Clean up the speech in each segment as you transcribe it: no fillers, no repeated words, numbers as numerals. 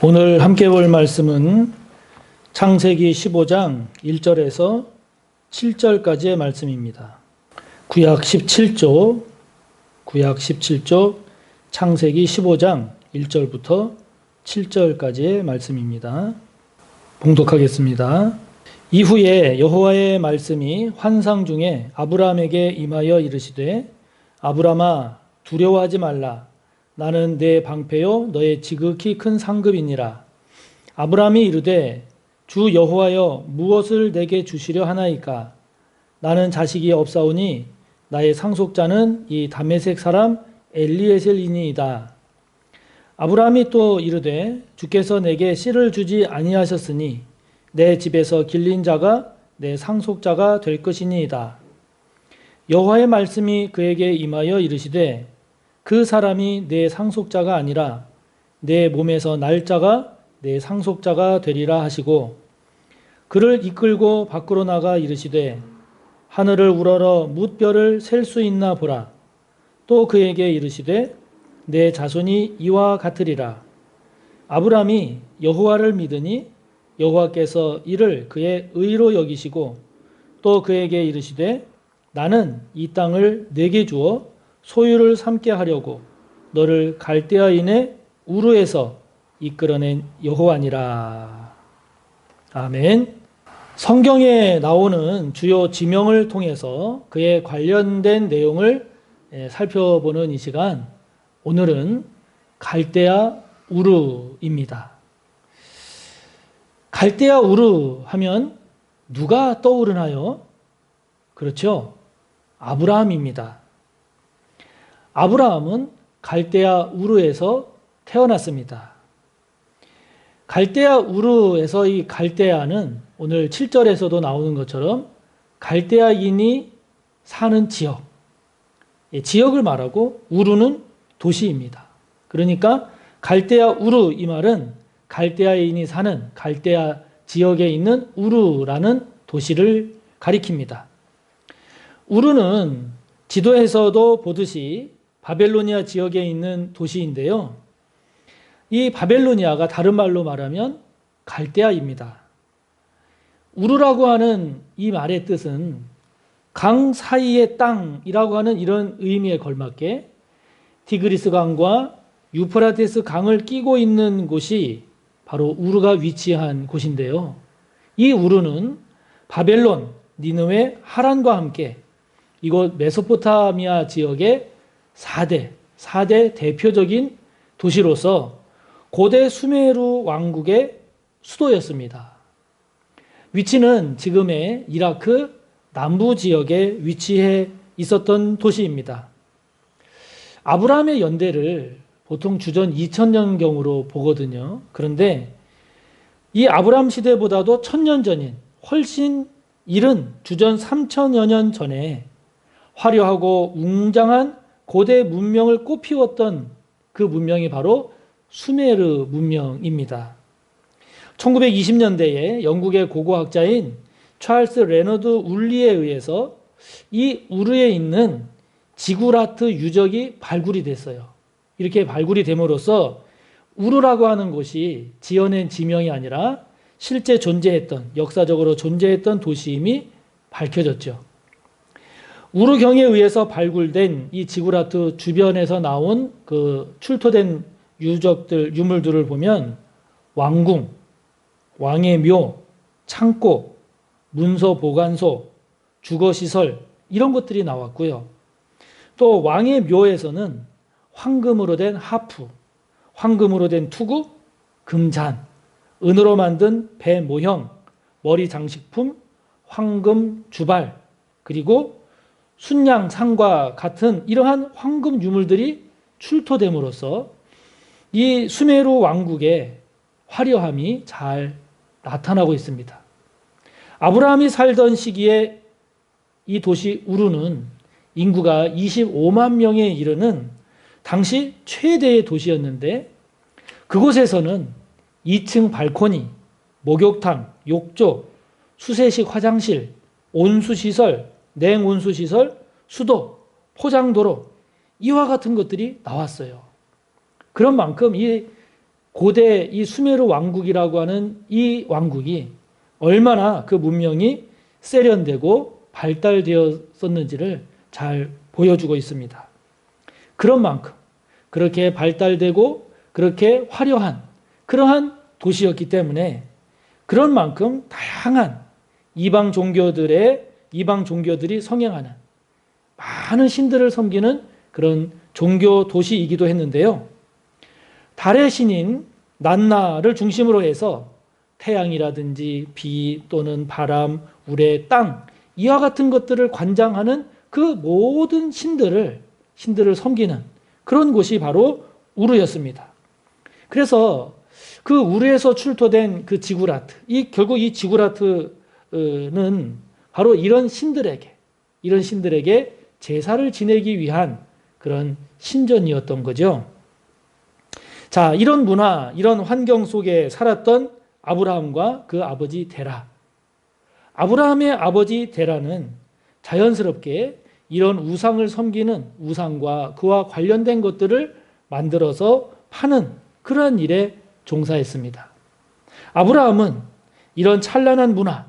오늘 함께 볼 말씀은 창세기 15장 1절에서 7절까지의 말씀입니다. 구약 17쪽 창세기 15장 1절부터 7절까지의 말씀입니다. 봉독하겠습니다. 이후에 여호와의 말씀이 환상 중에 아브라함에게 임하여 이르시되 아브라함아 두려워하지 말라. 나는 내 방패요 너의 지극히 큰 상급이니라. 아브라함이 이르되 주 여호와여 무엇을 내게 주시려 하나이까? 나는 자식이 없사오니 나의 상속자는 이 다메섹 사람 엘리에셀이니이다. 아브라함이 또 이르되 주께서 내게 씨를 주지 아니하셨으니 내 집에서 길린 자가 내 상속자가 될 것이니이다. 여호와의 말씀이 그에게 임하여 이르시되 그 사람이 내 상속자가 아니라 내 몸에서 날 자가 내 상속자가 되리라 하시고 그를 이끌고 밖으로 나가 이르시되 하늘을 우러러 뭇별을 셀 수 있나 보라. 또 그에게 이르시되 내 자손이 이와 같으리라. 아브라함이 여호와를 믿으니 여호와께서 이를 그의 의로 여기시고 또 그에게 이르시되 나는 이 땅을 내게 주어 소유를 삼게 하려고 너를 갈대아인의 우르에서 이끌어낸 여호와니라. 아멘. 성경에 나오는 주요 지명을 통해서 그에 관련된 내용을 살펴보는 이 시간, 오늘은 갈대아 우르입니다. 갈대아 우르 하면 누가 떠오르나요? 그렇죠. 아브라함입니다. 아브라함은 갈대아 우르에서 태어났습니다. 갈대아 우르에서 이 갈대아는 오늘 7절에서도 나오는 것처럼 갈대아인이 사는 지역, 지역을 말하고 우르는 도시입니다. 그러니까 갈대아 우르 이 말은 갈대아인이 사는 갈대아 지역에 있는 우르라는 도시를 가리킵니다. 우르는 지도에서도 보듯이 바벨로니아 지역에 있는 도시인데요. 이 바벨로니아가 다른 말로 말하면 갈대아입니다. 우르라고 하는 이 말의 뜻은 강 사이의 땅이라고 하는 이런 의미에 걸맞게 티그리스 강과 유프라테스 강을 끼고 있는 곳이 바로 우르가 위치한 곳인데요. 이 우르는 바벨론, 니느웨, 하란과 함께 이곳 메소포타미아 지역의 4대 대표적인 도시로서 고대 수메르 왕국의 수도였습니다. 위치는 지금의 이라크 남부 지역에 위치해 있었던 도시입니다. 아브라함의 연대를 보통 주전 2000년경으로 보거든요. 그런데 이 아브라함 시대보다도 1000년 전인 훨씬 이른 주전 3000여 년 전에 화려하고 웅장한 고대 문명을 꽃피웠던 그 문명이 바로 수메르 문명입니다. 1920년대에 영국의 고고학자인 찰스 레너드 울리에 의해서 이 우르에 있는 지구라트 유적이 발굴이 됐어요. 이렇게 발굴이 됨으로써 우르라고 하는 곳이 지어낸 지명이 아니라 실제 존재했던, 역사적으로 존재했던 도시임이 밝혀졌죠. 우르경에 의해서 발굴된 이 지구라트 주변에서 나온 그 출토된 유물들을 보면 왕궁, 왕의 묘, 창고, 문서 보관소, 주거시설 이런 것들이 나왔고요. 또 왕의 묘에서는 황금으로 된 하프, 황금으로 된 투구, 금잔, 은으로 만든 배 모형, 머리 장식품, 황금 주발, 그리고 순양 상과 같은 이러한 황금 유물들이 출토됨으로써 이 수메르 왕국의 화려함이 잘 나타나고 있습니다. 아브라함이 살던 시기에 이 도시 우르는 인구가 25만 명에 이르는 당시 최대의 도시였는데 그곳에서는 2층 발코니, 목욕탕, 욕조, 수세식 화장실, 온수시설, 냉온수시설, 수도, 포장도로 이와 같은 것들이 나왔어요. 그런 만큼 이 고대 이 수메르 왕국이라고 하는 이 왕국이 얼마나 그 문명이 세련되고 발달되었었는지를 잘 보여주고 있습니다. 그런 만큼 그렇게 발달되고 그렇게 화려한 그러한 도시였기 때문에 그런 만큼 다양한 이방 종교들이 성행하는 많은 신들을 섬기는 그런 종교 도시이기도 했는데요. 달의 신인 난나를 중심으로 해서 태양이라든지 비 또는 바람, 우레, 땅 이와 같은 것들을 관장하는 그 모든 신들을 섬기는 그런 곳이 바로 우르였습니다. 그래서 그 우르에서 출토된 그 지구라트, 결국 이 지구라트는 바로 이런 신들에게 제사를 지내기 위한 그런 신전이었던 거죠. 자, 이런 문화, 이런 환경 속에 살았던 아브라함과 그 아버지 데라. 아브라함의 아버지 데라는 자연스럽게 이런 우상을 섬기는 우상과 그와 관련된 것들을 만들어서 파는 그러한 일에 종사했습니다. 아브라함은 이런 찬란한 문화,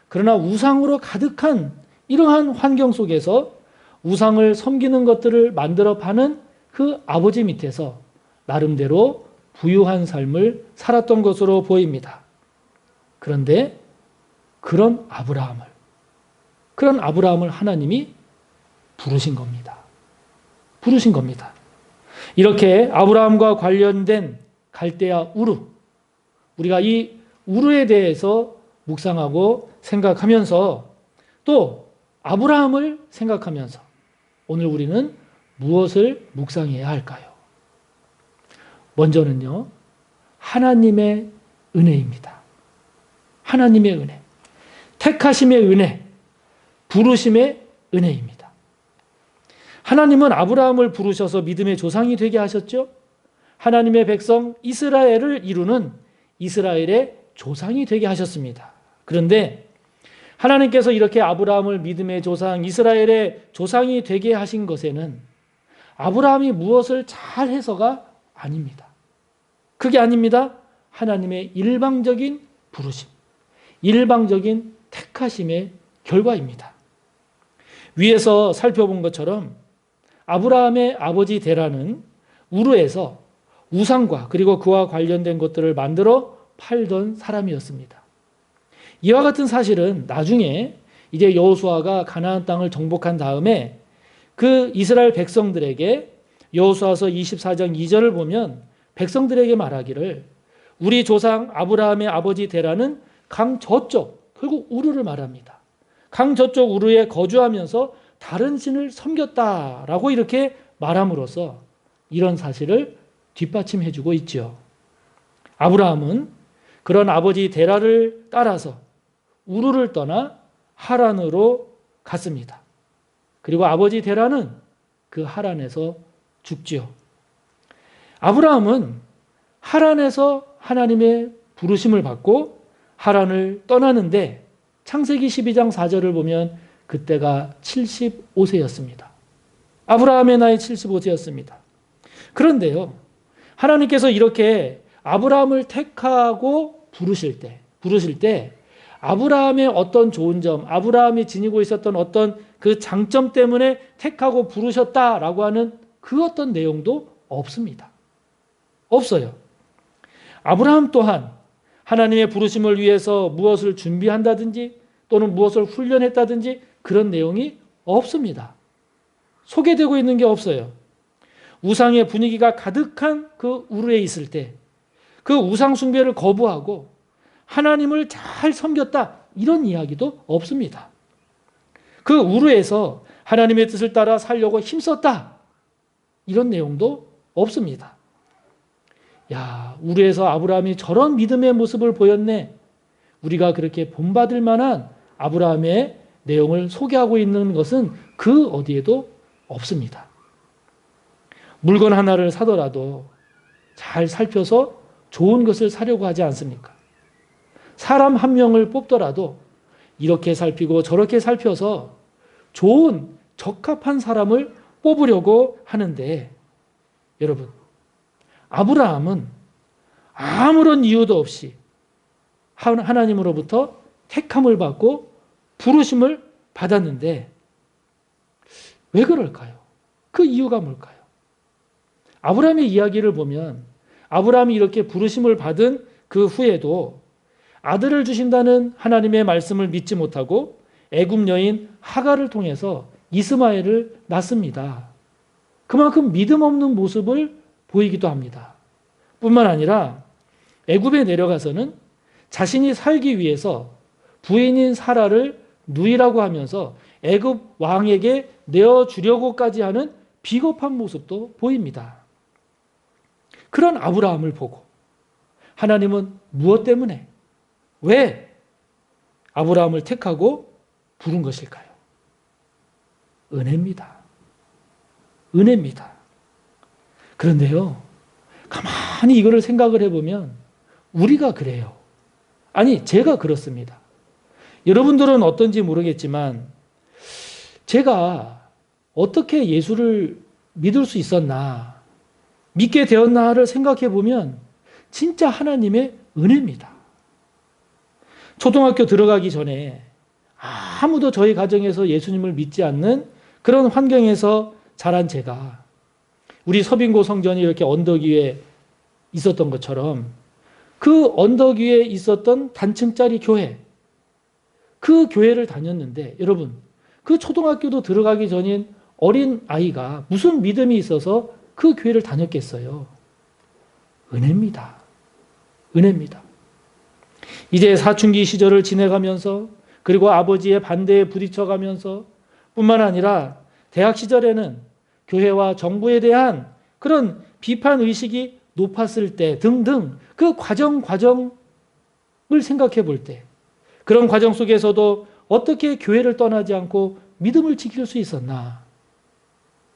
그러나 우상으로 가득한 이러한 환경 속에서 우상을 섬기는 것들을 만들어 파는 그 아버지 밑에서 나름대로 부유한 삶을 살았던 것으로 보입니다. 그런데 그런 아브라함을 하나님이 부르신 겁니다. 이렇게 아브라함과 관련된 갈대아 우르, 우리가 이 우르에 대해서 묵상하고 생각하면서 또 아브라함을 생각하면서 오늘 우리는 무엇을 묵상해야 할까요? 먼저는요, 하나님의 은혜입니다. 하나님의 은혜. 택하심의 은혜, 부르심의 은혜입니다. 하나님은 아브라함을 부르셔서 믿음의 조상이 되게 하셨죠. 하나님의 백성 이스라엘을 이루는 이스라엘의 조상이 되게 하셨습니다. 그런데 하나님께서 이렇게 아브라함을 믿음의 조상, 이스라엘의 조상이 되게 하신 것에는 아브라함이 무엇을 잘해서가 아닙니다. 그게 아닙니다. 하나님의 일방적인 부르심, 일방적인 택하심의 결과입니다. 위에서 살펴본 것처럼 아브라함의 아버지 데라는 우르에서 우상과 그리고 그와 관련된 것들을 만들어 팔던 사람이었습니다. 이와 같은 사실은 나중에 이제 여호수아가 가나안 땅을 정복한 다음에 그 이스라엘 백성들에게 여호수아서 24장 2절을 보면 백성들에게 말하기를 우리 조상 아브라함의 아버지 데라는 강 저쪽, 결국 우르를 말합니다. 강 저쪽 우르에 거주하면서 다른 신을 섬겼다라고 이렇게 말함으로써 이런 사실을 뒷받침해주고 있죠. 아브라함은 그런 아버지 데라를 따라서 우르를 떠나 하란으로 갔습니다. 그리고 아버지 데라는 그 하란에서 죽지요. 아브라함은 하란에서 하나님의 부르심을 받고 하란을 떠나는데 창세기 12장 4절을 보면 그때가 75세였습니다. 아브라함의 나이 75세였습니다. 그런데요, 하나님께서 이렇게 아브라함을 택하고 부르실 때 아브라함의 어떤 좋은 점, 아브라함이 지니고 있었던 어떤 그 장점 때문에 택하고 부르셨다라고 하는 그 어떤 내용도 없습니다. 없어요. 아브라함 또한 하나님의 부르심을 위해서 무엇을 준비한다든지 또는 무엇을 훈련했다든지 그런 내용이 없습니다. 소개되고 있는 게 없어요. 우상의 분위기가 가득한 그 우르에 있을 때 그 우상 숭배를 거부하고 하나님을 잘 섬겼다 이런 이야기도 없습니다. 그 우르에서 하나님의 뜻을 따라 살려고 힘썼다 이런 내용도 없습니다. 야, 우르에서 아브라함이 저런 믿음의 모습을 보였네. 우리가 그렇게 본받을 만한 아브라함의 내용을 소개하고 있는 것은 그 어디에도 없습니다. 물건 하나를 사더라도 잘 살펴서 좋은 것을 사려고 하지 않습니까? 사람 한 명을 뽑더라도 이렇게 살피고 저렇게 살펴서 좋은 적합한 사람을 뽑으려고 하는데 여러분, 아브라함은 아무런 이유도 없이 하나님으로부터 택함을 받고 부르심을 받았는데 왜 그럴까요? 그 이유가 뭘까요? 아브라함의 이야기를 보면 아브라함이 이렇게 부르심을 받은 그 후에도 아들을 주신다는 하나님의 말씀을 믿지 못하고 애굽 여인 하갈을 통해서 이스마엘을 낳습니다. 그만큼 믿음 없는 모습을 보이기도 합니다. 뿐만 아니라 애굽에 내려가서는 자신이 살기 위해서 부인인 사라를 누이라고 하면서 애굽 왕에게 내어주려고까지 하는 비겁한 모습도 보입니다. 그런 아브라함을 보고 하나님은 무엇 때문에 왜 아브라함을 택하고 부른 것일까요? 은혜입니다. 은혜입니다. 그런데요, 가만히 이거를 생각을 해보면 우리가 그래요. 아니, 제가 그렇습니다. 여러분들은 어떤지 모르겠지만 제가 어떻게 예수를 믿을 수 있었나, 믿게 되었나를 생각해 보면 진짜 하나님의 은혜입니다. 초등학교 들어가기 전에 아무도 저희 가정에서 예수님을 믿지 않는 그런 환경에서 자란 제가 우리 서빙고 성전이 이렇게 언덕 위에 있었던 것처럼 그 언덕 위에 있었던 단층짜리 교회, 그 교회를 다녔는데 여러분, 그 초등학교도 들어가기 전인 어린 아이가 무슨 믿음이 있어서 그 교회를 다녔겠어요? 은혜입니다. 은혜입니다. 이제 사춘기 시절을 지내가면서 그리고 아버지의 반대에 부딪혀가면서 뿐만 아니라 대학 시절에는 교회와 정부에 대한 그런 비판 의식이 높았을 때 등등 그 과정을 생각해 볼 때 그런 과정 속에서도 어떻게 교회를 떠나지 않고 믿음을 지킬 수 있었나?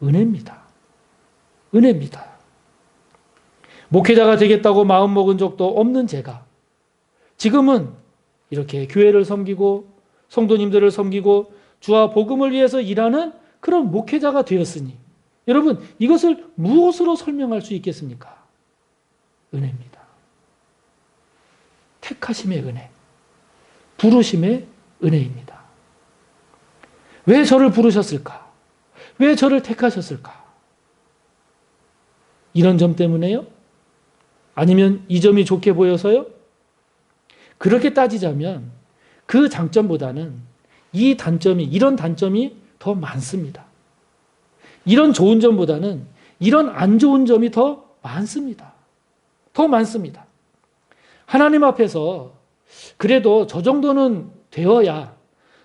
은혜입니다. 은혜입니다. 목회자가 되겠다고 마음먹은 적도 없는 제가 지금은 이렇게 교회를 섬기고 성도님들을 섬기고 주와 복음을 위해서 일하는 그런 목회자가 되었으니 여러분, 이것을 무엇으로 설명할 수 있겠습니까? 은혜입니다. 택하심의 은혜, 부르심의 은혜입니다. 왜 저를 부르셨을까? 왜 저를 택하셨을까? 이런 점 때문에요? 아니면 이 점이 좋게 보여서요? 그렇게 따지자면 그 장점보다는 이런 단점이 더 많습니다. 이런 좋은 점보다는 이런 안 좋은 점이 더 많습니다. 더 많습니다. 하나님 앞에서 그래도 저 정도는 되어야,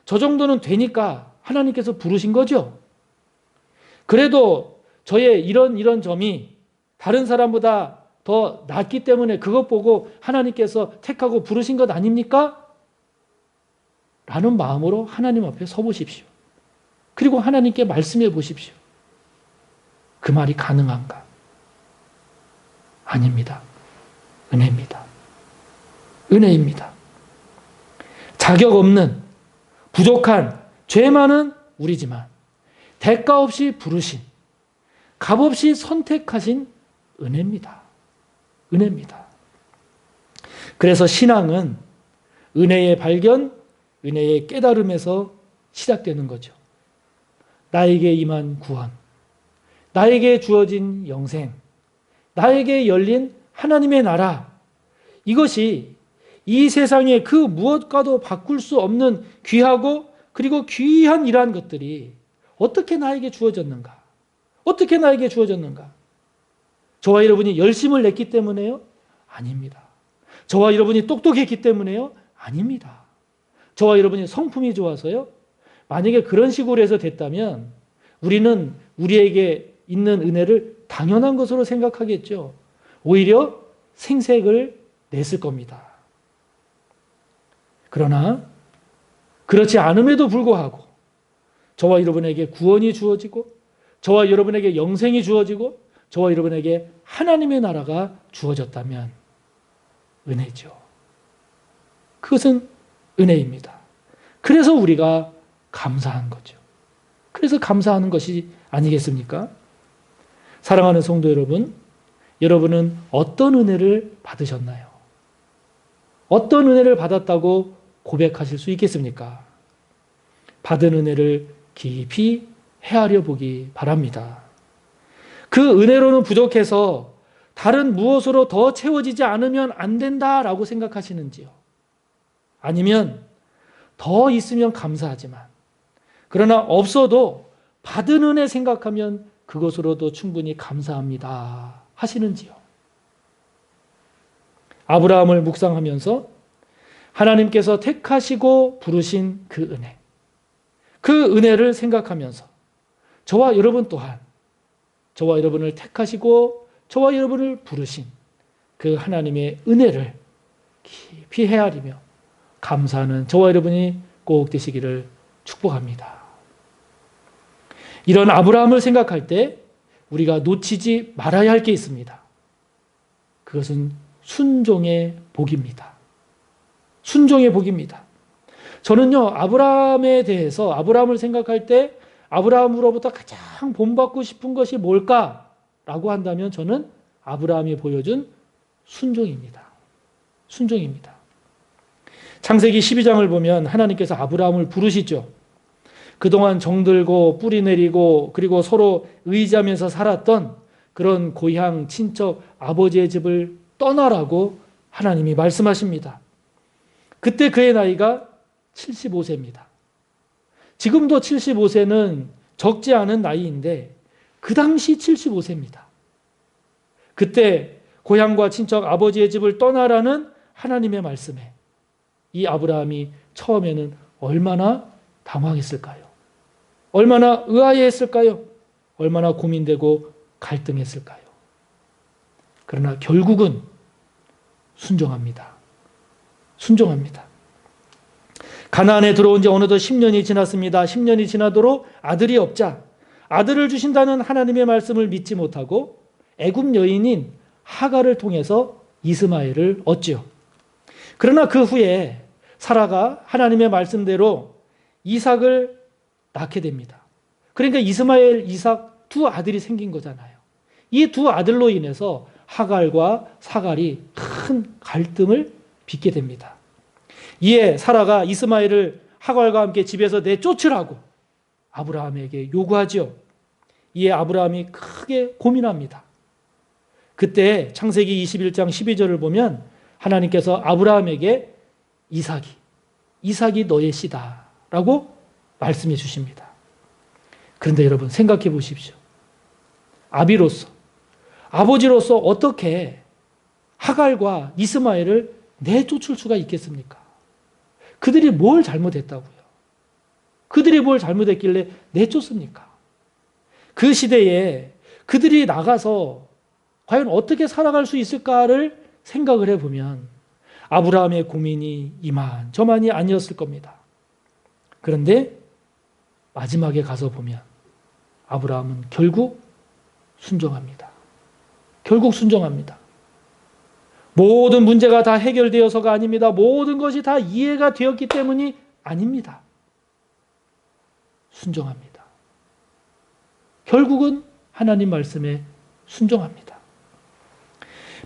저 정도는 되니까 하나님께서 부르신 거죠. 그래도 저의 이런 점이 다른 사람보다 더 낫기 때문에 그것 보고 하나님께서 택하고 부르신 것 아닙니까? 라는 마음으로 하나님 앞에 서보십시오. 그리고 하나님께 말씀해 보십시오. 그 말이 가능한가? 아닙니다. 은혜입니다. 은혜입니다. 자격 없는, 부족한, 죄 많은 우리지만 대가 없이 부르신, 값 없이 선택하신 은혜입니다. 은혜입니다. 그래서 신앙은 은혜의 발견, 은혜의 깨달음에서 시작되는 거죠. 나에게 임한 구원, 나에게 주어진 영생, 나에게 열린 하나님의 나라, 이것이 이 세상의 그 무엇과도 바꿀 수 없는 귀하고 그리고 귀한 이러한 것들이 어떻게 나에게 주어졌는가? 어떻게 나에게 주어졌는가? 저와 여러분이 열심을 냈기 때문에요? 아닙니다. 저와 여러분이 똑똑했기 때문에요? 아닙니다. 저와 여러분이 성품이 좋아서요? 만약에 그런 식으로 해서 됐다면 우리는 우리에게 있는 은혜를 당연한 것으로 생각하겠죠. 오히려 생색을 냈을 겁니다. 그러나 그렇지 않음에도 불구하고 저와 여러분에게 구원이 주어지고 저와 여러분에게 영생이 주어지고 저와 여러분에게 하나님의 나라가 주어졌다면 은혜죠. 그것은 은혜입니다. 그래서 우리가 감사한 거죠. 그래서 감사하는 것이 아니겠습니까? 사랑하는 성도 여러분, 여러분은 어떤 은혜를 받으셨나요? 어떤 은혜를 받았다고 고백하실 수 있겠습니까? 받은 은혜를 깊이 헤아려 보기 바랍니다. 그 은혜로는 부족해서 다른 무엇으로 더 채워지지 않으면 안 된다라고 생각하시는지요? 아니면 더 있으면 감사하지만 그러나 없어도 받은 은혜 생각하면 그것으로도 충분히 감사합니다 하시는지요? 아브라함을 묵상하면서 하나님께서 택하시고 부르신 그 은혜, 그 은혜를 생각하면서 저와 여러분 또한 저와 여러분을 택하시고 저와 여러분을 부르신 그 하나님의 은혜를 깊이 헤아리며 감사하는 저와 여러분이 꼭 되시기를 축복합니다. 이런 아브라함을 생각할 때 우리가 놓치지 말아야 할 게 있습니다. 그것은 순종의 복입니다. 순종의 복입니다. 저는요, 아브라함에 대해서 아브라함을 생각할 때 아브라함으로부터 가장 본받고 싶은 것이 뭘까라고 한다면 저는 아브라함이 보여준 순종입니다. 순종입니다. 창세기 12장을 보면 하나님께서 아브라함을 부르시죠. 그동안 정들고 뿌리 내리고 그리고 서로 의지하면서 살았던 그런 고향, 친척, 아버지의 집을 떠나라고 하나님이 말씀하십니다. 그때 그의 나이가 75세입니다. 지금도 75세는 적지 않은 나이인데 그 당시 75세입니다. 그때 고향과 친척, 아버지의 집을 떠나라는 하나님의 말씀에 이 아브라함이 처음에는 얼마나 당황했을까요? 얼마나 의아해했을까요? 얼마나 고민되고 갈등했을까요? 그러나 결국은 순종합니다. 순종합니다. 가나안에 들어온 지 어느덧 10년이 지났습니다. 10년이 지나도록 아들이 없자 아들을 주신다는 하나님의 말씀을 믿지 못하고 애굽 여인인 하갈을 통해서 이스마엘을 얻지요. 그러나 그 후에 사라가 하나님의 말씀대로 이삭을 낳게 됩니다. 그러니까 이스마엘, 이삭 두 아들이 생긴 거잖아요. 이 두 아들로 인해서 하갈과 사갈이 큰 갈등을 빚게 됩니다. 이에 사라가 이스마엘을 하갈과 함께 집에서 내쫓으라고 아브라함에게 요구하죠. 이에 아브라함이 크게 고민합니다. 그때 창세기 21장 12절을 보면 하나님께서 아브라함에게 이삭이 너의 씨다라고 말씀해 주십니다. 그런데 여러분 생각해 보십시오. 아버지로서 어떻게 하갈과 이스마엘을 내쫓을 수가 있겠습니까? 그들이 뭘 잘못했다고요? 그들이 뭘 잘못했길래 내쫓습니까? 그 시대에 그들이 나가서 과연 어떻게 살아갈 수 있을까를 생각을 해보면 아브라함의 고민이 이만저만이 아니었을 겁니다. 그런데 마지막에 가서 보면 아브라함은 결국 순종합니다. 결국 순종합니다. 모든 문제가 다 해결되어서가 아닙니다. 모든 것이 다 이해가 되었기 때문이 아닙니다. 순종합니다. 결국은 하나님 말씀에 순종합니다.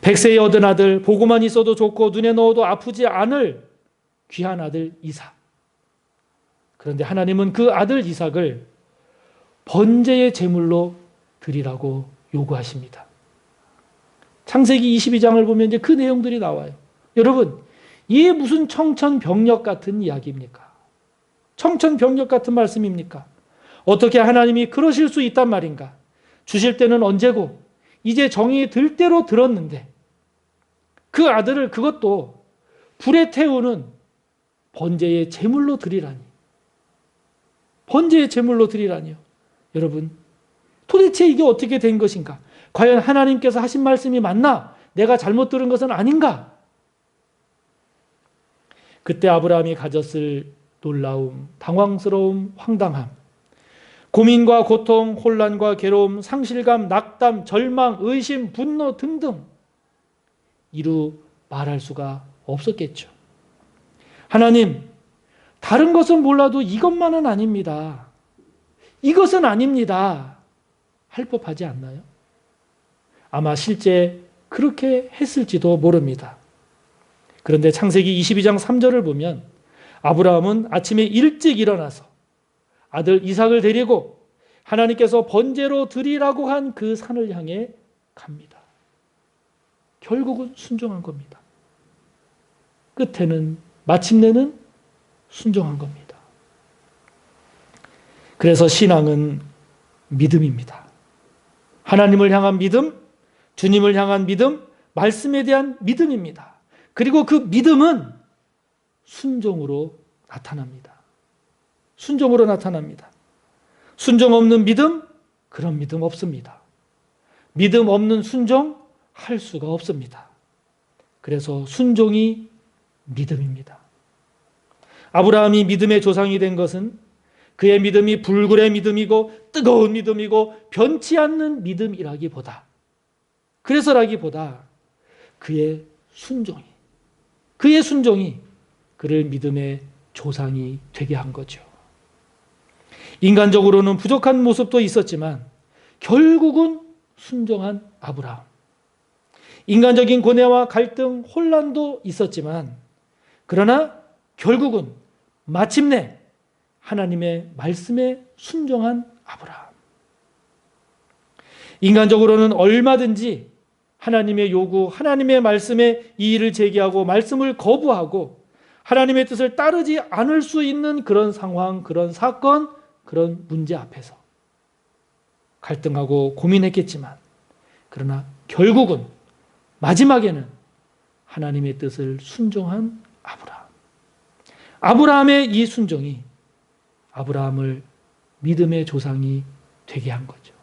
100세에 얻은 아들, 보고만 있어도 좋고 눈에 넣어도 아프지 않을 귀한 아들 이삭. 그런데 하나님은 그 아들 이삭을 번제의 제물로 드리라고 요구하십니다. 창세기 22장을 보면 이제 그 내용들이 나와요. 여러분, 이게 무슨 청천벽력 같은 이야기입니까? 청천벽력 같은 말씀입니까? 어떻게 하나님이 그러실 수 있단 말인가? 주실 때는 언제고 이제 정이 들 대로 들었는데 그 아들을 그것도 불에 태우는 번제의 제물로 드리라니. 번제의 제물로 드리라니요. 여러분, 도대체 이게 어떻게 된 것인가? 과연 하나님께서 하신 말씀이 맞나? 내가 잘못 들은 것은 아닌가? 그때 아브라함이 가졌을 놀라움, 당황스러움, 황당함, 고민과 고통, 혼란과 괴로움, 상실감, 낙담, 절망, 의심, 분노 등등 이루 말할 수가 없었겠죠. 하나님, 다른 것은 몰라도 이것만은 아닙니다. 이것은 아닙니다. 할 법하지 않나요? 아마 실제 그렇게 했을지도 모릅니다. 그런데 창세기 22장 3절을 보면 아브라함은 아침에 일찍 일어나서 아들 이삭을 데리고 하나님께서 번제로 드리라고 한 그 산을 향해 갑니다. 결국은 순종한 겁니다. 끝에는 마침내는 순종한 겁니다. 그래서 신앙은 믿음입니다. 하나님을 향한 믿음, 주님을 향한 믿음, 말씀에 대한 믿음입니다. 그리고 그 믿음은 순종으로 나타납니다. 순종으로 나타납니다. 순종 없는 믿음, 그런 믿음 없습니다. 믿음 없는 순종, 할 수가 없습니다. 그래서 순종이 믿음입니다. 아브라함이 믿음의 조상이 된 것은 그의 믿음이 불굴의 믿음이고 뜨거운 믿음이고 변치 않는 믿음이라기보다 그의 순종이 그를 믿음의 조상이 되게 한 거죠. 인간적으로는 부족한 모습도 있었지만 결국은 순종한 아브라함. 인간적인 고뇌와 갈등, 혼란도 있었지만 그러나 결국은 마침내 하나님의 말씀에 순종한 아브라함. 인간적으로는 얼마든지 하나님의 요구, 하나님의 말씀에 이의를 제기하고 말씀을 거부하고 하나님의 뜻을 따르지 않을 수 있는 그런 상황, 그런 사건, 그런 문제 앞에서 갈등하고 고민했겠지만 그러나 결국은 마지막에는 하나님의 뜻을 순종한 아브라함. 아브라함의 이 순종이 아브라함을 믿음의 조상이 되게 한 거죠.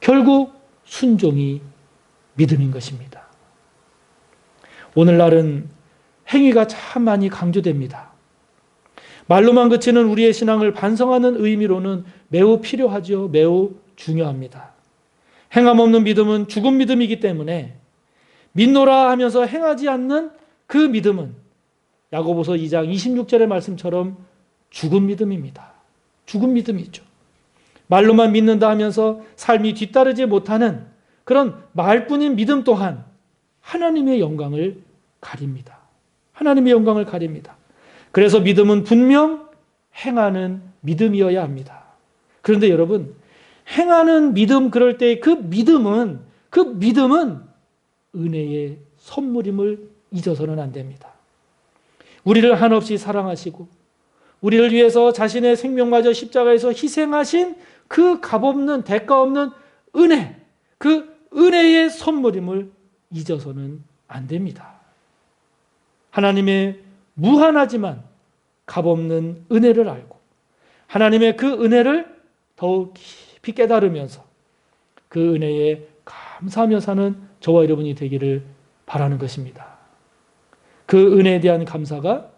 결국 순종이 믿음인 것입니다. 오늘날은 행위가 참 많이 강조됩니다. 말로만 그치는 우리의 신앙을 반성하는 의미로는 매우 필요하죠. 매우 중요합니다. 행함 없는 믿음은 죽은 믿음이기 때문에 믿노라 하면서 행하지 않는 그 믿음은 야고보서 2장 26절의 말씀처럼 죽은 믿음입니다. 죽은 믿음이죠. 말로만 믿는다 하면서 삶이 뒤따르지 못하는 그런 말뿐인 믿음 또한 하나님의 영광을 가립니다. 하나님의 영광을 가립니다. 그래서 믿음은 분명 행하는 믿음이어야 합니다. 그런데 여러분, 행하는 믿음, 그럴 때 그 믿음은 은혜의 선물임을 잊어서는 안 됩니다. 우리를 한없이 사랑하시고 우리를 위해서 자신의 생명마저 십자가에서 희생하신 그 값없는 대가 없는 은혜, 그 은혜의 선물임을 잊어서는 안 됩니다. 하나님의 무한하지만 값없는 은혜를 알고 하나님의 그 은혜를 더욱 깊이 깨달으면서 그 은혜에 감사하며 사는 저와 여러분이 되기를 바라는 것입니다. 그 은혜에 대한 감사가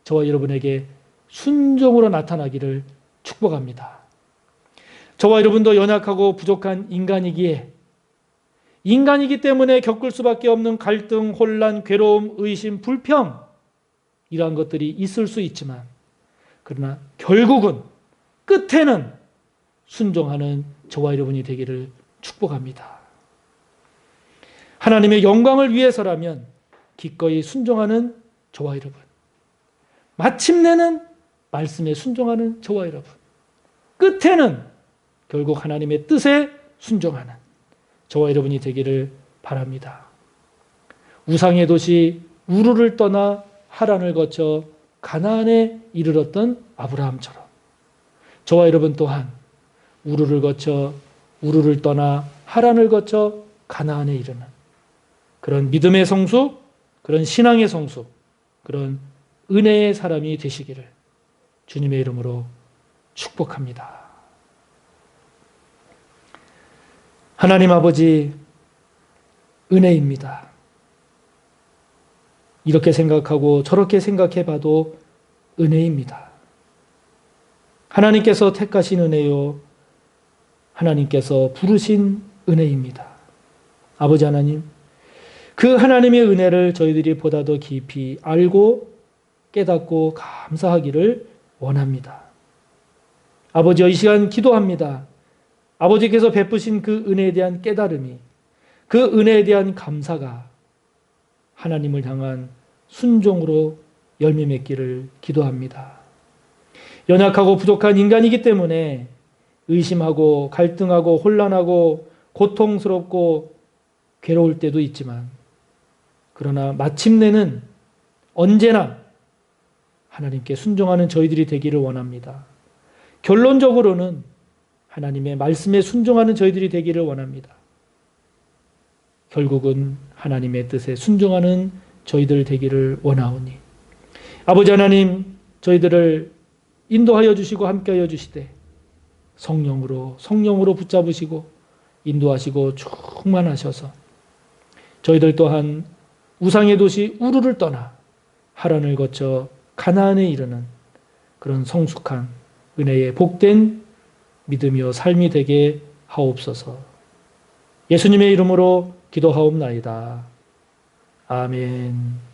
저와 여러분에게 순종으로 나타나기를 축복합니다. 저와 여러분도 연약하고 부족한 인간이기 때문에 겪을 수밖에 없는 갈등, 혼란, 괴로움, 의심, 불평 이러한 것들이 있을 수 있지만 그러나 결국은 끝에는 순종하는 저와 여러분이 되기를 축복합니다. 하나님의 영광을 위해서라면 기꺼이 순종하는 저와 여러분, 마침내는 말씀에 순종하는 저와 여러분, 끝에는 결국 하나님의 뜻에 순종하는 저와 여러분이 되기를 바랍니다. 우상의 도시 우르를 떠나 하란을 거쳐 가나안에 이르렀던 아브라함처럼 저와 여러분 또한 우르를 떠나 하란을 거쳐 가나안에 이르는 그런 믿음의 성수, 그런 신앙의 성수, 그런 은혜의 사람이 되시기를 주님의 이름으로 축복합니다. 하나님 아버지, 은혜입니다. 이렇게 생각하고 저렇게 생각해 봐도 은혜입니다. 하나님께서 택하신 은혜요, 하나님께서 부르신 은혜입니다. 아버지 하나님, 그 하나님의 은혜를 저희들이 보다 더 깊이 알고 깨닫고 감사하기를 원합니다. 아버지여, 이 시간 기도합니다. 아버지께서 베푸신 그 은혜에 대한 깨달음이 그 은혜에 대한 감사가 하나님을 향한 순종으로 열매 맺기를 기도합니다. 연약하고 부족한 인간이기 때문에 의심하고 갈등하고 혼란하고 고통스럽고 괴로울 때도 있지만, 그러나 마침내는 언제나 하나님께 순종하는 저희들이 되기를 원합니다. 결론적으로는 하나님의 말씀에 순종하는 저희들이 되기를 원합니다. 결국은 하나님의 뜻에 순종하는 저희들 되기를 원하오니, 아버지 하나님, 저희들을 인도하여 주시고 함께하여 주시되 성령으로 붙잡으시고 인도하시고 충만하셔서 저희들 또한 우상의 도시 우르를 떠나 하란을 거쳐 가나안에 이르는 그런 성숙한 은혜의 복된 믿음이요 삶이 되게 하옵소서. 예수님의 이름으로 기도하옵나이다. 아멘.